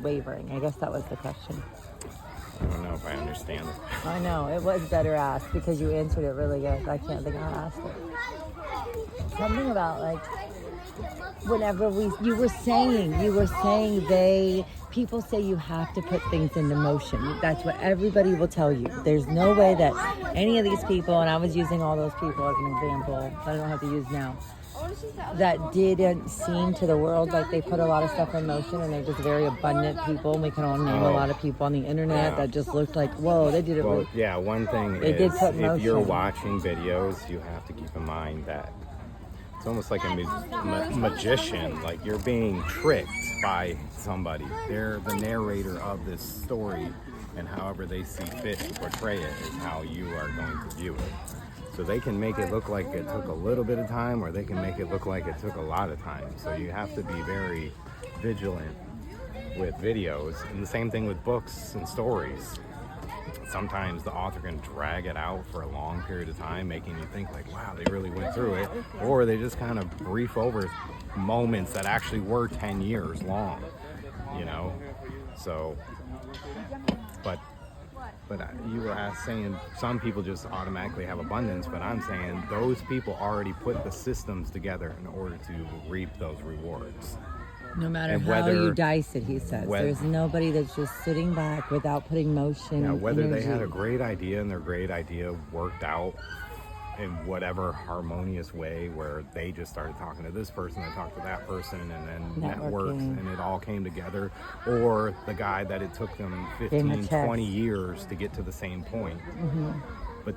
wavering? I guess that was the question. I don't know if I understand it. I know, it was better asked because you answered it really good. I can't think how I asked it. Something about like, whenever you were saying people say you have to put things into motion. That's what everybody will tell you. There's no way that any of these people, and I was using all those people as an example that I don't have to use now, that didn't seem to the world like they put a lot of stuff in motion, and they're just very abundant people, and we can all name a lot of people on the internet that just looked like, whoa, they did it. Well, yeah, one thing they is did put if motion. You're watching videos, you have to keep in mind that it's almost like a magician, like you're being tricked by somebody. They're the narrator of this story, and however they see fit to portray it is how you are going to view it. So they can make it look like it took a little bit of time, or they can make it look like it took a lot of time. So you have to be very vigilant with videos, and the same thing with books and stories. Sometimes the author can drag it out for a long period of time, making you think like, wow, they really went through it, or they just kind of brief over moments that actually were 10 years long, you know. So but you were saying some people just automatically have abundance, but I'm saying those people already put the systems together in order to reap those rewards. No matter how you dice it, he says. There's nobody that's just sitting back without putting motion. Now, whether energy. they had a great idea and their great idea worked out in whatever harmonious way where they just started talking to this person and talked to that person and then networks and it all came together, or the guy that it took them 15, 20 years to get to the same point. Mm-hmm. But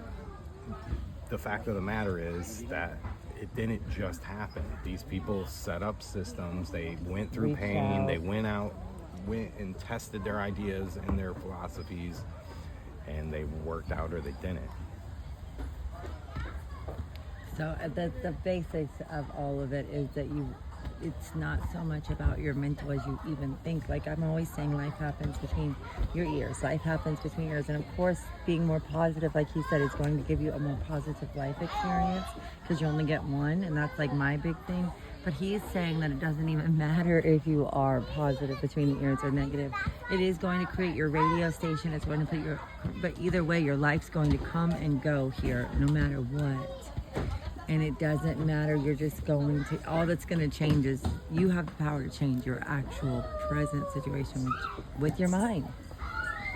the fact of the matter is that it didn't just happen. These people set up systems, they went through pain, they went and tested their ideas and their philosophies, and they worked out or they didn't. So the basics of all of it is that it's not so much about your mental as you even think. Like I'm always saying, life happens between your ears. Life happens between your ears. And of course, being more positive, like he said, is going to give you a more positive life experience because you only get one. And that's like my big thing. But he's saying that it doesn't even matter if you are positive between the ears or negative. It is going to create your radio station. It's going to put but either way, your life's going to come and go here no matter what. And it doesn't matter, you're just going to, all that's going to change is you have the power to change your actual present situation with your mind.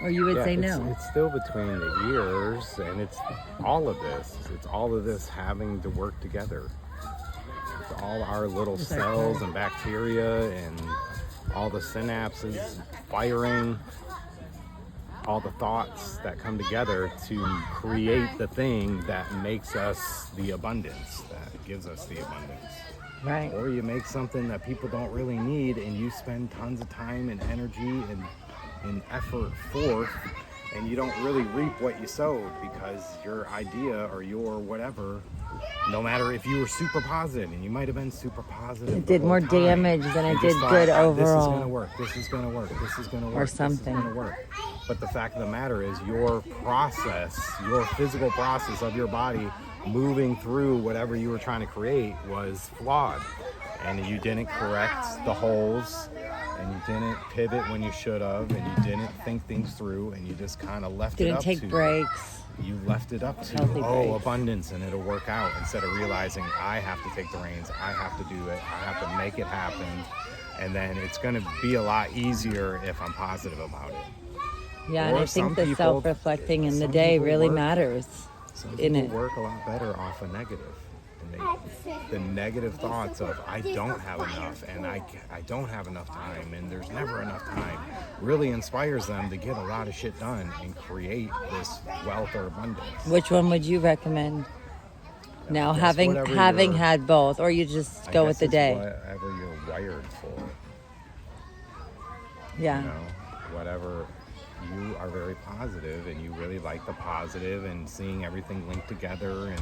Or you would say no. It's still between the ears, and it's all of this. It's all of this having to work together. It's all our little cells and bacteria and all the synapses firing, all the thoughts that come together to create the thing that makes us the abundance, that gives us the abundance. Right. Or you make something that people don't really need and you spend tons of time and energy and effort forth, and you don't really reap what you sowed because your idea or your whatever, no matter if you were super positive, and you might have been super positive, it did more damage than it did good overall. This is going to work, this is going to work, this is going to work, or something. This is going to work. But the fact of the matter is your process, your physical process of your body moving through whatever you were trying to create was flawed. And you didn't correct the holes, and you didn't pivot when you should have, and you didn't think things through, and you just kind of left it up to... Didn't take breaks. You left it up to, breaks. Abundance, and it'll work out, instead of realizing I have to take the reins, I have to do it, I have to make it happen, and then it's going to be a lot easier if I'm positive about it. Yeah, and I think the self-reflecting in the day really matters. Some people work a lot better off of negative. And the negative thoughts of I don't have enough, and I don't have enough time, and there's never enough time, really inspires them to get a lot of shit done and create this wealth or abundance. Which one would you recommend? Now, having had both, or you just go with the day? Whatever you're wired for. Yeah. You know, whatever. You are very positive, and you really like the positive and seeing everything linked together and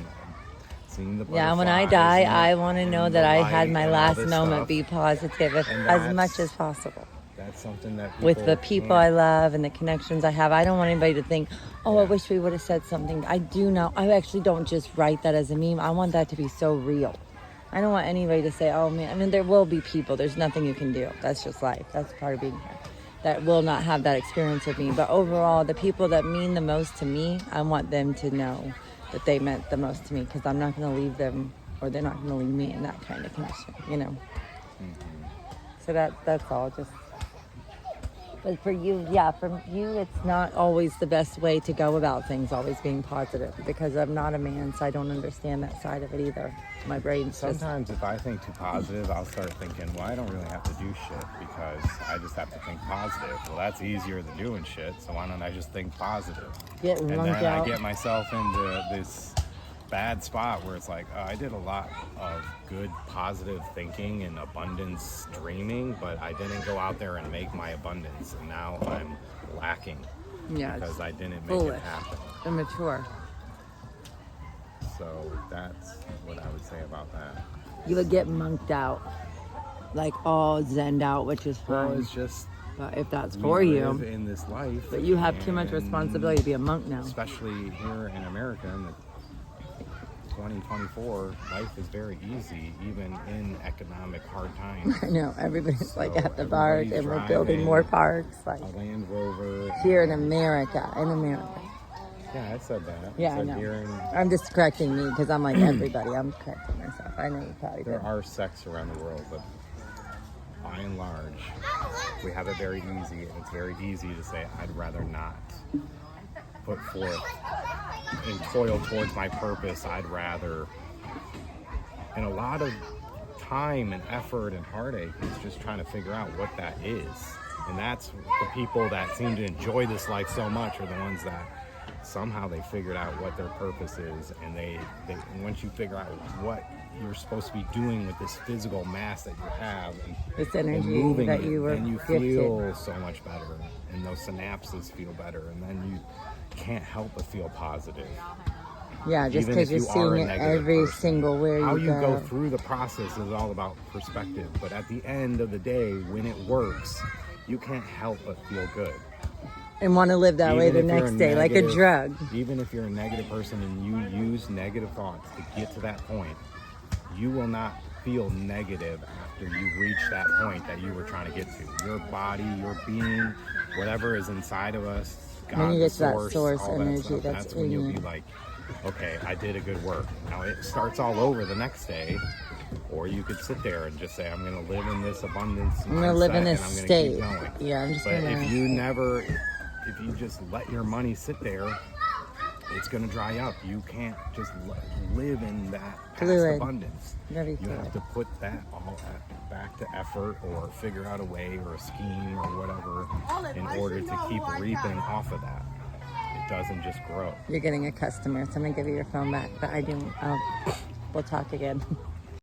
seeing the butterflies. Yeah, when I die, I want to know that I had my last moment be positive as much as possible. That's something that with the people I love and the connections I have. I don't want anybody to think, I wish we would have said something. I actually don't just write that as a meme. I want that to be so real. I don't want anybody to say, oh man, I mean, there will be people. There's nothing you can do. That's just life. That's part of being here. that will not have that experience with me. But overall, the people that mean the most to me, I want them to know that they meant the most to me, because I'm not going to leave them, or they're not going to leave me in that kind of connection, you know. So that's all. Just, but for you, yeah, for you, it's not always the best way to go about things, always being positive, because I'm not a man, so I don't understand that side of it either. My brain's just, Sometimes if I think too positive, I'll start thinking, well, I don't really have to do shit because I just have to think positive. Well, that's easier than doing shit, so why don't I just think positive? get And then lunked out. I get myself into this bad spot where it's like, I did a lot of good positive thinking and abundance dreaming, but I didn't go out there and make my abundance, and now I'm lacking Yeah, it's because I didn't make foolish. it happen. Immature. So that's what I would say about that. You would get monked out, like all zenned out, which is Well, fine. it's just But if that's we for live you, in this life, but you have too much and responsibility to be a monk now. especially here in America in the 2024, life is very easy, even in economic hard times. I know everybody's like So at the park, everybody's and we're building more parks. Like A Land Rover. here in America, Yeah, I said that. Yeah, I said know. here in, I'm just correcting me because I'm like everybody. I'm correcting myself. I know you probably there did. are sects around the world, but by and large, we have it very easy, and it's very easy to say, I'd rather not put forth and toil towards my purpose. I'd rather, and a lot of time and effort and heartache is just trying to figure out what that is. And that's the people that seem to enjoy this life so much are the ones that somehow they figured out what their purpose is, and they and once you figure out what you're supposed to be doing with this physical mass that you have and, This and energy moving that it, you were then you gifted. feel so much better, and those synapses feel better, and then you can't help but feel positive. Yeah, just Even because if you're you are a seeing it negative every person. single where How you you go. go through the process is all about perspective, but at the end of the day, when it works, you can't help but feel good. And want to live that way the Even if you're next day, like a negative- drug. Even if you're a negative person and you use negative thoughts to get to that point, you will not feel negative after you reach that point that you were trying to get to. Your body, your being, whatever is inside of us, God, When you the get to that source, source all that energy stuff, that's that's when in you'll you. be like, okay, I did a good work. Now it starts all over the next day, or you could sit there and just say, I'm going to live in this abundance. I'm gonna live in mindset, this and I'm gonna state. keep going. Yeah, I'm just But gonna. if you just let your money sit there, it's going to dry up. You can't just live in that past Fluid. abundance. Very You fluid. have to put that all back to effort, or figure out a way or a scheme or whatever in order to keep reaping off of that. It doesn't just grow. You're getting a customer, so I'm gonna give you your phone back. But I do. We'll talk again.